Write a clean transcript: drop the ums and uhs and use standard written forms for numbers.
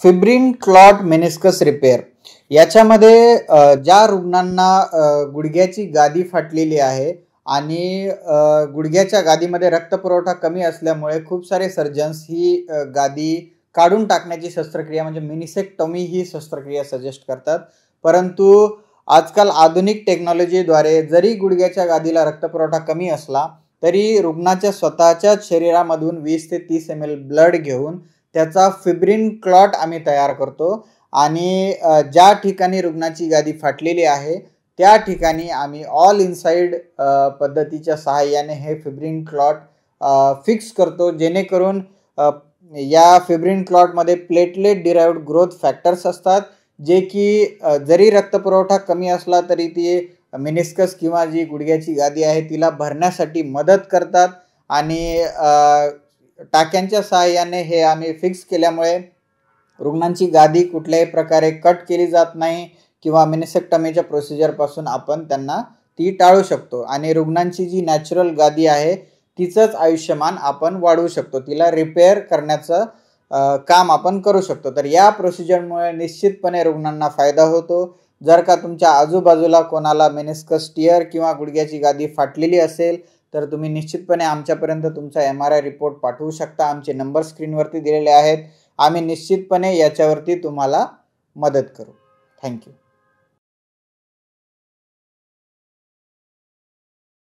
Fibrin clot meniscus repair याच्यामध्ये ज्या रुग्णांना गुडघ्याची गादी फाटलेली आहे आणि गुडघ्याच्या गादीमध्ये रक्तपुरवठा कमी असल्यामुळे खूप सारे सर्जन्स ही गादी काढून टाकण्याची शस्त्रक्रिया म्हणजे मिनिसेक्टॉमी ही शस्त्रक्रिया सजेस्ट करतात। परंतु आजकाल आधुनिक टेक्नॉलॉजीद्वारे जरी गुडघ्याच्या गादीला रक्तपुरवठा कमी असला तरी रुग्णाच्या स्वतःच्या शरीरामधून 20 ते 30 ml ब्लड घेऊन त्याचा फिब्रिन क्लॉट आम्ही तयार करतो आणि ज्या ठिकाणी रुग्णाची गादी फाटलेली आहे त्या ठिकाणी आम्ही ऑल इनसाइड पद्धतीच्या सहाय्याने हे फिब्रिन क्लॉट फिक्स करतो, जेणेकरून या फिब्रिन क्लॉटमध्ये प्लेटलेट डिराइव्ड ग्रोथ फॅक्टर्स असतात जे की जरी रक्तपुरवठा कमी असला तरी ती मेनिस्कस किंवा जी गुडघ्याची गादी आहे तिला भरण्यासाठी मदत करतात आणि टाक्यांच्या सहाय्याने हे आम्ही फिक्स केल्यामुळे रुग्णांची गादी कुठल्याही प्रकारे कट केली जात नाही किंवा मेनिसेक्टॉमीच्या प्रोसिजरपासून आपण त्यांना ती टाळू शकतो आणि रुग्णांची जी नॅचरल गादी आहे तिचंच आयुष्यमान आपण वाढवू शकतो, तिला रिपेअर करण्याचं काम आपण करू शकतो। तर या प्रोसिजरमुळे निश्चितपणे रुग्णांना फायदा होतो। जर का तुमच्या आजूबाजूला कोणाला मेनिस्कस टियर किंवा गुडघ्याची गादी फाटलेली असेल तर तुम्ही निश्चितपणे आमच्यापर्यंत तुमचा MRI रिपोर्ट पाठवू शकता। आमचे नंबर स्क्रीनवरती दिलेले आहेत, आम्ही निश्चितपणे याच्यावरती तुम्हाला मदत करू। थँक्यू।